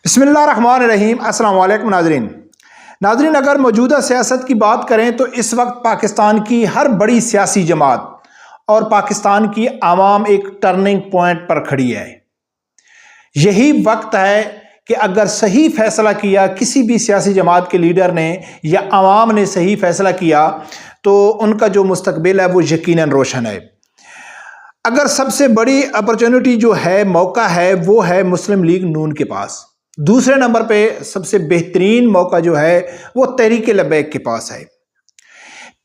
بسم اللہ الرحمن الرحیم۔ السلام علیکم ناظرین، اگر موجودہ سیاست کی بات کریں تو اس وقت پاکستان کی ہر بڑی سیاسی جماعت اور پاکستان کی عوام ایک ٹرننگ پوائنٹ پر کھڑی ہے۔ یہی وقت ہے کہ اگر صحیح فیصلہ کیا کسی بھی سیاسی جماعت کے لیڈر نے یا عوام نے صحیح فیصلہ کیا تو ان کا جو مستقبل ہے وہ یقیناً روشن ہے۔ اگر سب سے بڑی اپرچونٹی جو ہے، موقع ہے، وہ ہے مسلم لیگ نون کے پاس۔ دوسرے نمبر پہ سب سے بہترین موقع جو ہے وہ تحریک لبیک کے پاس ہے۔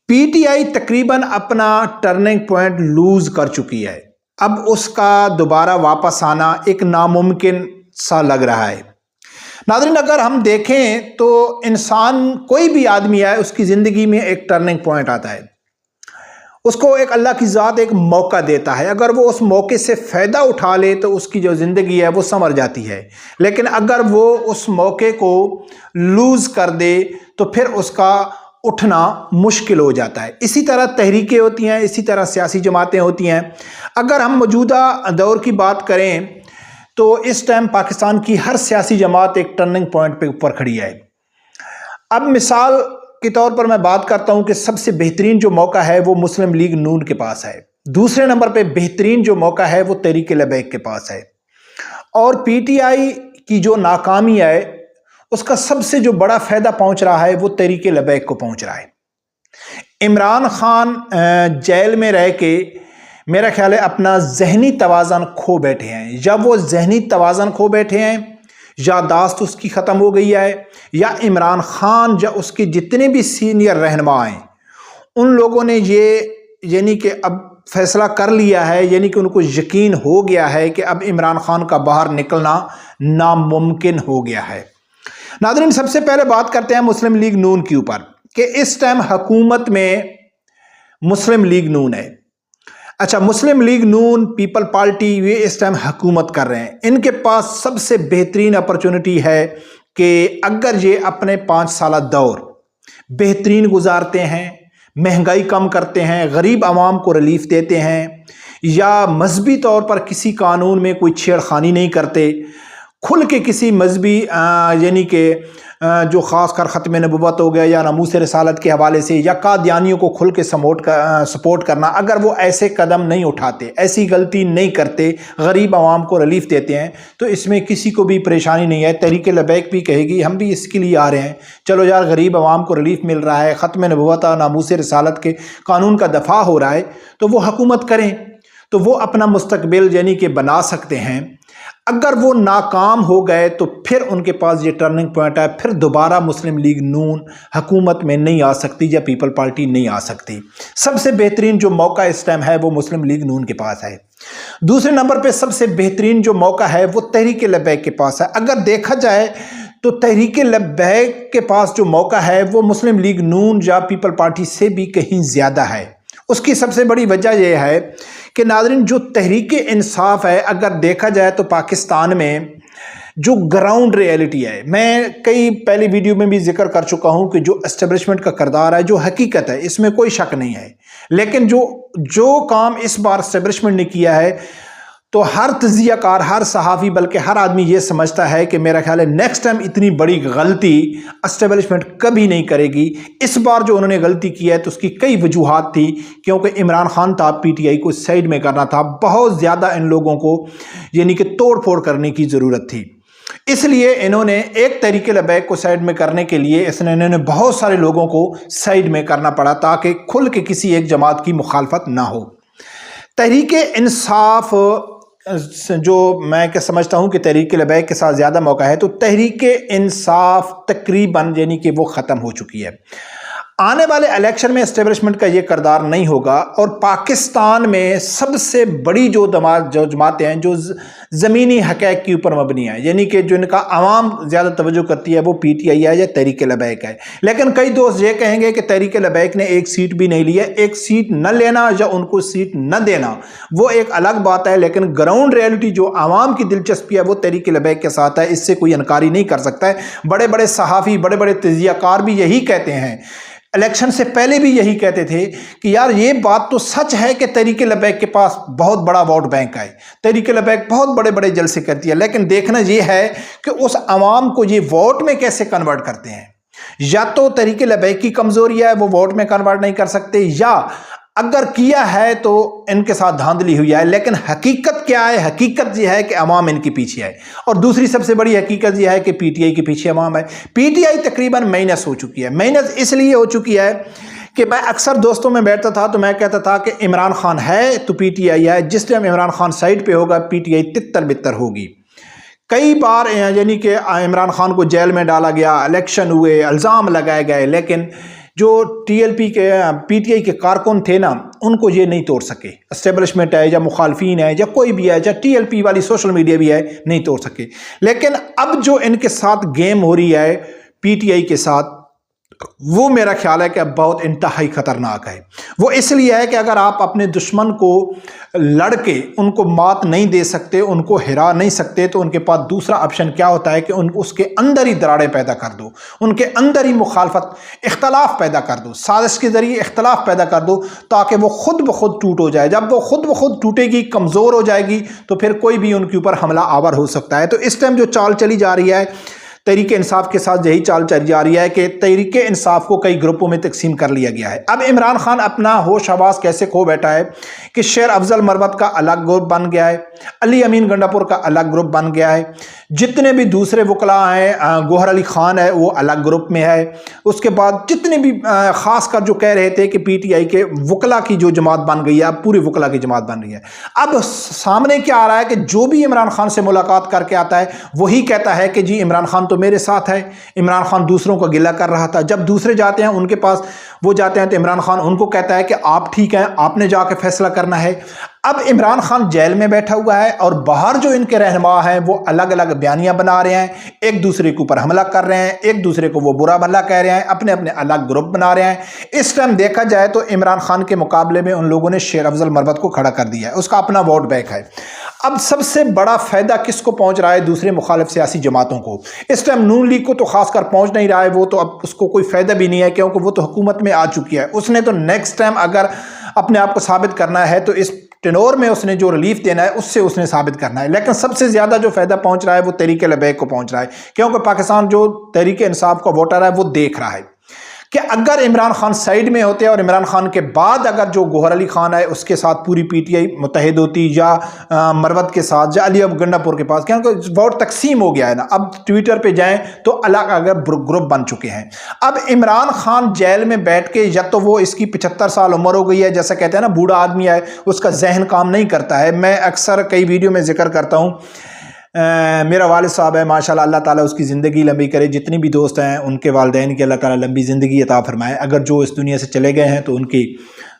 پی ٹی آئی تقریباً اپنا ٹرننگ پوائنٹ لوز کر چکی ہے۔ اب اس کا دوبارہ واپس آنا ایک ناممکن سا لگ رہا ہے۔ ناظرین، اگر ہم دیکھیں تو انسان کوئی بھی آدمی ہے، اس کی زندگی میں ایک ٹرننگ پوائنٹ آتا ہے، اس کو ایک اللہ کی ذات ایک موقع دیتا ہے۔ اگر وہ اس موقع سے فائدہ اٹھا لے تو اس کی جو زندگی ہے وہ سنور جاتی ہے، لیکن اگر وہ اس موقع کو لوز کر دے تو پھر اس کا اٹھنا مشکل ہو جاتا ہے۔ اسی طرح تحریکیں ہوتی ہیں، اسی طرح سیاسی جماعتیں ہوتی ہیں۔ اگر ہم موجودہ دور کی بات کریں تو اس ٹائم پاکستان کی ہر سیاسی جماعت ایک ٹرننگ پوائنٹ پہ اوپر کھڑی ہے۔ اب مثال کے طور پر میں بات کرتا ہوں کہ سب سے بہترین جو موقع ہے وہ مسلم لیگ نون کے پاس ہے۔ دوسرے نمبر پہ بہترین جو موقع ہے وہ تحریک لبیک کے پاس ہے، اور پی ٹی آئی کی جو ناکامی ہے اس کا سب سے جو بڑا فائدہ پہنچ رہا ہے وہ تحریک لبیک کو پہنچ رہا ہے۔ عمران خان جیل میں رہ کے میرا خیال ہے اپنا ذہنی توازن کھو بیٹھے ہیں۔ جب وہ ذہنی توازن کھو بیٹھے ہیں، یادداشت اس کی ختم ہو گئی ہے، یا عمران خان یا اس کے جتنے بھی سینئر رہنما ہیں ان لوگوں نے یہ یعنی کہ اب فیصلہ کر لیا ہے، یعنی کہ ان کو یقین ہو گیا ہے کہ اب عمران خان کا باہر نکلنا ناممکن ہو گیا ہے۔ ناظرین، سب سے پہلے بات کرتے ہیں مسلم لیگ نون کے اوپر کہ اس ٹائم حکومت میں مسلم لیگ نون ہے۔ اچھا، مسلم لیگ نون پیپل پارٹی یہ اس ٹائم حکومت کر رہے ہیں۔ ان کے پاس سب سے بہترین اپرچونٹی ہے کہ اگر یہ اپنے 5 سالہ دور بہترین گزارتے ہیں، مہنگائی کم کرتے ہیں، غریب عوام کو ریلیف دیتے ہیں، یا مذہبی طور پر کسی قانون میں کوئی چھیڑ خانی نہیں کرتے، کھل کے کسی مذہبی یعنی کہ جو خاص کر ختم نبوت ہو گیا یا ناموس رسالت کے حوالے سے، یا قادیانیوں کو کھل کے سپورٹ کرنا، اگر وہ ایسے قدم نہیں اٹھاتے، ایسی غلطی نہیں کرتے، غریب عوام کو ریلیف دیتے ہیں تو اس میں کسی کو بھی پریشانی نہیں ہے۔ تحریک لبیک بھی کہے گی ہم بھی اس کے لیے آ رہے ہیں، چلو یار غریب عوام کو ریلیف مل رہا ہے، ختم نبوت اور ناموس رسالت کے قانون کا دفاع ہو رہا ہے تو وہ حکومت کریں، تو وہ اپنا مستقبل یعنی کہ بنا سکتے ہیں۔ اگر وہ ناکام ہو گئے تو پھر ان کے پاس یہ ٹرننگ پوائنٹ ہے، پھر دوبارہ مسلم لیگ نون حکومت میں نہیں آ سکتی یا پیپل پارٹی نہیں آ سکتی۔ سب سے بہترین جو موقع اس ٹائم ہے وہ مسلم لیگ نون کے پاس ہے۔ دوسرے نمبر پہ سب سے بہترین جو موقع ہے وہ تحریک لبیک کے پاس ہے۔ اگر دیکھا جائے تو تحریک لبیک کے پاس جو موقع ہے وہ مسلم لیگ نون یا پیپل پارٹی سے بھی کہیں زیادہ ہے۔ اس کی سب سے بڑی وجہ یہ ہے کہ ناظرین، جو تحریک انصاف ہے، اگر دیکھا جائے تو پاکستان میں جو گراؤنڈ ریئلٹی ہے، میں کئی پہلی ویڈیو میں بھی ذکر کر چکا ہوں کہ جو اسٹیبلشمنٹ کا کردار ہے، جو حقیقت ہے، اس میں کوئی شک نہیں ہے، لیکن جو کام اس بار اسٹیبلشمنٹ نے کیا ہے تو ہر تجزیہ کار، ہر صحافی، بلکہ ہر آدمی یہ سمجھتا ہے کہ میرا خیال ہے نیکسٹ ٹائم اتنی بڑی غلطی اسٹیبلشمنٹ کبھی نہیں کرے گی۔ اس بار جو انہوں نے غلطی کی ہے تو اس کی کئی وجوہات تھی، کیونکہ عمران خان تھا، پی ٹی آئی کو سائیڈ میں کرنا تھا، بہت زیادہ ان لوگوں کو یعنی کہ توڑ پھوڑ کرنے کی ضرورت تھی۔ اس لیے انہوں نے ایک تحریک لبیک کو سائیڈ میں کرنے کے لیے انہوں نے بہت سارے لوگوں کو سائیڈ میں کرنا پڑا تاکہ کھل کے کسی ایک جماعت کی مخالفت نہ ہو۔ تحریک انصاف جو میں سمجھتا ہوں کہ تحریک لبیک کے ساتھ زیادہ موقع ہے، تو تحریک انصاف تقریباً یعنی کہ وہ ختم ہو چکی ہے۔ آنے والے الیکشن میں اسٹیبلشمنٹ کا یہ کردار نہیں ہوگا، اور پاکستان میں سب سے بڑی جو جماعتیں ہیں جو زمینی حقائق کے اوپر مبنی ہیں، یعنی کہ جو ان کا عوام زیادہ توجہ کرتی ہے، وہ پی ٹی آئی ہے یا تحریک لبیک ہے۔ لیکن کئی دوست یہ کہیں گے کہ تحریک لبیک نے ایک سیٹ بھی نہیں لی ہے۔ ایک سیٹ نہ لینا یا ان کو سیٹ نہ دینا وہ ایک الگ بات ہے، لیکن گراؤنڈ ریئلٹی جو عوام کی دلچسپی ہے وہ تحریک لبیک کے ساتھ ہے، اس سے کوئی انکاری نہیں کر سکتا ہے۔ بڑے بڑے صحافی، بڑے بڑے تجزیہ کار بھی یہی کہتے ہیں، الیکشن سے پہلے بھی یہی کہتے تھے کہ یار یہ بات تو سچ ہے کہ تحریک لبیک کے پاس بہت بڑا ووٹ بینک ہے، تحریک لبیک بہت بڑے بڑے بڑے جلسے کرتی ہے، لیکن دیکھنا یہ ہے کہ اس عوام کو یہ ووٹ میں کیسے کنورٹ کرتے ہیں۔ یا تو تحریک لبیک کی کمزوری ہے، وہ ووٹ میں کنورٹ نہیں کر سکتے، یا اگر کیا ہے تو ان کے ساتھ دھاندلی ہوئی ہے، لیکن حقیقت کیا ہے؟ حقیقت یہ ہے کہ عوام ان کے پیچھے ہے۔ اور دوسری سب سے بڑی حقیقت یہ ہے کہ پی ٹی آئی کے پیچھے عوام ہے۔ پی ٹی آئی تقریباً مائنس ہو چکی ہے۔ مائنس اس لیے ہو چکی ہے کہ میں اکثر دوستوں میں بیٹھتا تھا تو میں کہتا تھا کہ عمران خان ہے تو پی ٹی آئی ہے، جس ٹائم عمران خان سائڈ پہ ہوگا پی ٹی آئی تتر بتر ہوگی۔ کئی بار یعنی کہ عمران خان کو جیل میں ڈالا گیا، الیکشن ہوئے، الزام لگائے گئے، لیکن جو ٹی ایل پی کے پی ٹی آئی کے کارکن تھے نا، ان کو یہ نہیں توڑ سکے۔ اسٹیبلشمنٹ ہے یا مخالفین ہے یا کوئی بھی ہے یا ٹی ایل پی والی سوشل میڈیا بھی ہے، نہیں توڑ سکے۔ لیکن اب جو ان کے ساتھ گیم ہو رہی ہے پی ٹی آئی کے ساتھ، وہ میرا خیال ہے کہ اب بہت انتہائی خطرناک ہے۔ وہ اس لیے ہے کہ اگر آپ اپنے دشمن کو لڑ کے ان کو مات نہیں دے سکتے، ان کو ہرا نہیں سکتے، تو ان کے پاس دوسرا آپشن کیا ہوتا ہے کہ اس کے اندر ہی دراڑیں پیدا کر دو، ان کے اندر ہی مخالفت، اختلاف پیدا کر دو، سازش کے ذریعے اختلاف پیدا کر دو تاکہ وہ خود بخود ٹوٹ ہو جائے۔ جب وہ خود بخود ٹوٹے گی، کمزور ہو جائے گی، تو پھر کوئی بھی ان کے اوپر حملہ آور ہو سکتا ہے۔ تو اس ٹائم جو چال چلی جا رہی ہے تحریک انصاف کے ساتھ، یہی چال چلی جا رہی ہے کہ تحریک انصاف کو کئی گروپوں میں تقسیم کر لیا گیا ہے۔ اب عمران خان اپنا ہوش حواس کیسے کھو بیٹھا ہے کہ شیر افضل مروت کا الگ گروپ بن گیا ہے، علی امین گنڈا پور کا الگ گروپ بن گیا ہے، جتنے بھی دوسرے وکلاء ہیں، گوہر علی خان ہے وہ الگ گروپ میں ہے، اس کے بعد جتنے بھی خاص کر جو کہہ رہے تھے کہ پی ٹی آئی کے وکلاء کی جو جماعت بن گئی ہے، اب پوری وکلاء کی جماعت بن رہی ہے۔ اب سامنے کیا آ رہا ہے کہ جو بھی عمران خان سے ملاقات کر کے آتا ہے وہی کہتا ہے کہ جی عمران خان تو میرے ساتھ ہے۔ عمران خان دوسروں کا گلہ کر رہا تھا، جب دوسرے جاتے ہیں ان کے پاس، وہ جاتے ہیں تو عمران خان ان کو کہتا ہے کہ آپ ٹھیک ہیں، آپ نے جا کے فیصلہ کرنا ہے۔ اب عمران خان جیل میں بیٹھا ہوا ہے اور باہر جو ان کے رہنما ہیں وہ الگ الگ بیانیاں بنا رہے ہیں، ایک دوسرے کے اوپر حملہ کر رہے ہیں، ایک دوسرے کو وہ برا بھلا کہہ رہے ہیں، اپنے اپنے الگ گروپ بنا رہے ہیں۔ اس ٹائم دیکھا جائے تو عمران خان کے مقابلے میں ان لوگوں نے شیر افضل مروت کو کھڑا کر دیا ہے، اس کا اپنا ووٹ بینک ہے۔ اب سب سے بڑا فائدہ کس کو پہنچ رہا ہے؟ دوسرے مخالف سیاسی جماعتوں کو۔ اس ٹائم نون لیگ کو تو خاص کر پہنچ نہیں رہا ہے، وہ تو اب اس کو کوئی فائدہ بھی نہیں ہے کیونکہ وہ تو حکومت میں آ چکی ہے۔ اس نے تو نیکسٹ ٹائم اگر اپنے آپ کو ثابت کرنا ہے تو اس ٹینور میں اس نے جو ریلیف دینا ہے اس سے اس نے ثابت کرنا ہے۔ لیکن سب سے زیادہ جو فائدہ پہنچ رہا ہے وہ تحریک لبیک کو پہنچ رہا ہے، کیونکہ پاکستان جو تحریک انصاف کا ووٹر ہے وہ دیکھ رہا ہے کہ اگر عمران خان سائیڈ میں ہوتے اور عمران خان کے بعد اگر جو گوہر علی خان ہے اس کے ساتھ پوری پی ٹی آئی متحد ہوتی، یا مروت کے ساتھ، یا علی گنڈا پور کے پاس، کیونکہ ووٹ تقسیم ہو گیا ہے نا۔ اب ٹویٹر پہ جائیں تو الگ الگ گروپ بن چکے ہیں۔ اب عمران خان جیل میں بیٹھ کے، یا تو وہ اس کی 75 سال عمر ہو گئی ہے، جیسا کہتے ہیں نا بوڑھا آدمی ہے، اس کا ذہن کام نہیں کرتا ہے۔ میں اکثر کئی ویڈیو میں ذکر کرتا ہوں، میرا والد صاحب ہے ماشاءاللہ، اللہ تعالیٰ اس کی زندگی لمبی کرے، جتنی بھی دوست ہیں ان کے والدین کی اللہ تعالیٰ لمبی زندگی عطا فرمائے، اگر جو اس دنیا سے چلے گئے ہیں تو ان کی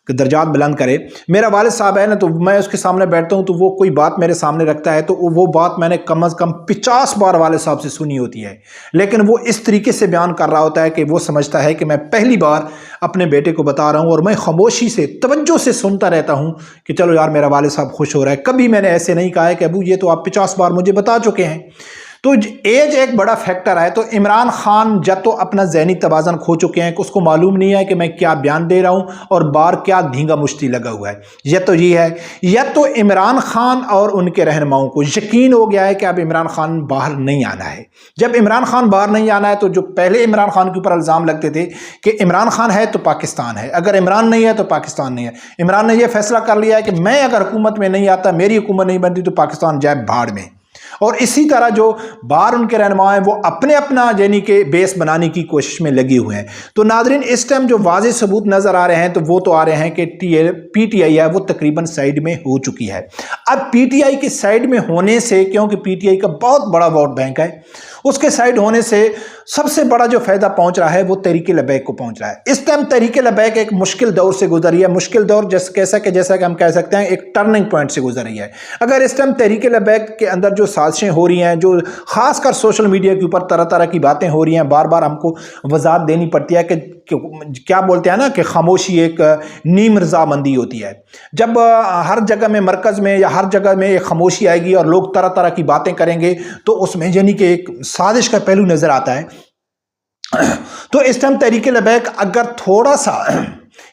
درجات بلند کرے۔ میرا والد صاحب ہے نا، تو میں اس کے سامنے بیٹھتا ہوں تو وہ کوئی بات میرے سامنے رکھتا ہے تو وہ بات میں نے کم از کم 50 بار والد صاحب سے سنی ہوتی ہے، لیکن وہ اس طریقے سے بیان کر رہا ہوتا ہے کہ وہ سمجھتا ہے کہ میں پہلی بار اپنے بیٹے کو بتا رہا ہوں، اور میں خاموشی سے توجہ سے سنتا رہتا ہوں کہ چلو یار میرا والد صاحب خوش ہو رہا ہے۔ کبھی میں نے ایسے نہیں کہا ہے کہ ابو یہ تو آپ 50 بار مجھے بتا چکے ہیں۔ تو ایج ایک بڑا فیکٹر ہے۔ تو عمران خان جب تو اپنا ذہنی توازن کھو چکے ہیں کہ اس کو معلوم نہیں ہے کہ میں کیا بیان دے رہا ہوں اور بار کیا دھینگا مشتی لگا ہوا ہے۔ یا تو یہ ہے، یا تو عمران خان اور ان کے رہنماؤں کو یقین ہو گیا ہے کہ اب عمران خان باہر نہیں آنا ہے۔ جب عمران خان باہر نہیں آنا ہے تو جو پہلے عمران خان کے اوپر الزام لگتے تھے کہ عمران خان ہے تو پاکستان ہے، اگر عمران نہیں ہے تو پاکستان نہیں ہے، عمران نے یہ فیصلہ کر لیا ہے کہ میں اگر حکومت میں نہیں آتا، میری حکومت نہیں بنتی، تو پاکستان جائے بھاڑ میں۔ اور اسی طرح جو باہر ان کے رہنما ہیں وہ اپنے اپنا یعنی کہ بیس بنانے کی کوشش میں لگے ہوئے ہیں۔ تو ناظرین اس ٹائم جو واضح ثبوت نظر آ رہے ہیں تو وہ تو آ رہے ہیں کہ پی ٹی آئی ہے وہ تقریباً سائیڈ میں ہو چکی ہے۔ اب پی ٹی آئی کے سائیڈ میں ہونے سے، کیونکہ پی ٹی آئی کا بہت بڑا ووٹ بینک ہے، اس کے سائیڈ ہونے سے سب سے بڑا جو فائدہ پہنچ رہا ہے وہ تحریک لبیک کو پہنچ رہا ہے۔ اس ٹائم تحریک لبیک ایک مشکل دور سے گزری ہے، مشکل دور جیسا کہ ہم کہہ سکتے ہیں ایک ٹرننگ پوائنٹ سے گزری ہے۔ اگر اس ٹائم تحریک لبیک کے اندر جو سازشیں ہو رہی ہیں، جو خاص کر سوشل میڈیا کے اوپر طرح طرح کی باتیں ہو رہی ہیں، بار بار ہم کو وضاحت دینی پڑتی ہے کہ کیا بولتے ہیں نا کہ خاموشی ایک نیم رضامندی ہوتی ہے۔ جب ہر جگہ میں، مرکز میں یا ہر جگہ میں ایک خاموشی آئے گی اور لوگ طرح طرح کی باتیں کریں گے تو اس میں یعنی کہ ایک سازش کا پہلو نظر آتا ہے۔ تو اس ٹائم تحریک لبیک اگر تھوڑا سا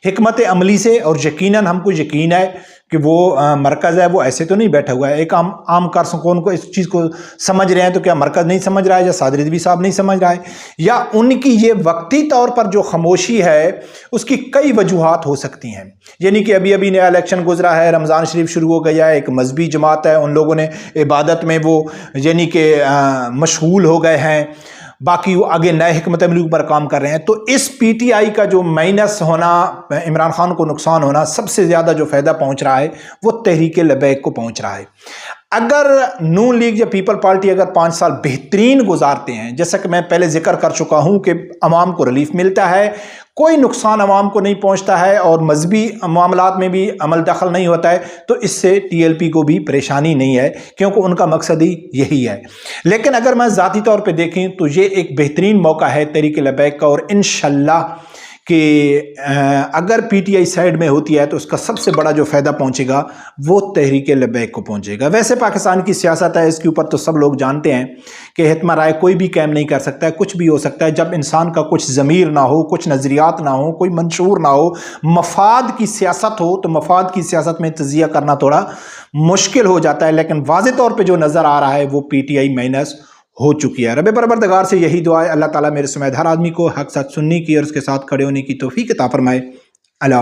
حکمت عملی سے، اور یقیناً ہم کو یقین ہے کہ وہ مرکز ہے وہ ایسے تو نہیں بیٹھا ہوا ہے. ایک عام کارکن کو اس چیز کو سمجھ رہے ہیں تو کیا مرکز نہیں سمجھ رہا ہے یا سعد رضوی صاحب نہیں سمجھ رہا ہے, یا ان کی یہ وقتی طور پر جو خاموشی ہے اس کی کئی وجوہات ہو سکتی ہیں. یعنی کہ ابھی نیا الیکشن گزرا ہے, رمضان شریف شروع ہو گیا ہے, ایک مذہبی جماعت ہے, ان لوگوں نے عبادت میں وہ یعنی کہ مشغول ہو گئے ہیں, باقی وہ آگے نئے حکمت عملی پر کام کر رہے ہیں. تو اس پی ٹی آئی کا جو مائنس ہونا, عمران خان کو نقصان ہونا, سب سے زیادہ جو فائدہ پہنچ رہا ہے وہ تحریک لبیک کو پہنچ رہا ہے. اگر نون لیگ یا پیپل پارٹی اگر 5 سال بہترین گزارتے ہیں, جیسا کہ میں پہلے ذکر کر چکا ہوں کہ عوام کو ریلیف ملتا ہے, کوئی نقصان عوام کو نہیں پہنچتا ہے اور مذہبی معاملات میں بھی عمل دخل نہیں ہوتا ہے, تو اس سے ٹی ایل پی کو بھی پریشانی نہیں ہے کیونکہ ان کا مقصد ہی یہی ہے. لیکن اگر میں ذاتی طور پہ دیکھیں تو یہ ایک بہترین موقع ہے تحریک لبیک کا, اور انشاءاللہ کہ اگر پی ٹی آئی سائیڈ میں ہوتی ہے تو اس کا سب سے بڑا جو فائدہ پہنچے گا وہ تحریک لبیک کو پہنچے گا. ویسے پاکستان کی سیاست ہے, اس کے اوپر تو سب لوگ جانتے ہیں کہ حتمی رائے کوئی بھی قائم نہیں کر سکتا ہے, کچھ بھی ہو سکتا ہے. جب انسان کا کچھ ضمیر نہ ہو, کچھ نظریات نہ ہو, کوئی منشور نہ ہو, مفاد کی سیاست ہو, تو مفاد کی سیاست میں تجزیہ کرنا تھوڑا مشکل ہو جاتا ہے. لیکن واضح طور پہ جو نظر آ رہا ہے وہ پی ٹی آئی مائنس ہو چکی ہے. رب پروردگار سے یہی دعا ہے, اللہ تعالیٰ میرے سمیت ہر آدمی کو حق سچ سننے کی اور اس کے ساتھ کھڑے ہونے کی توفیق عطا فرمائے. اللہ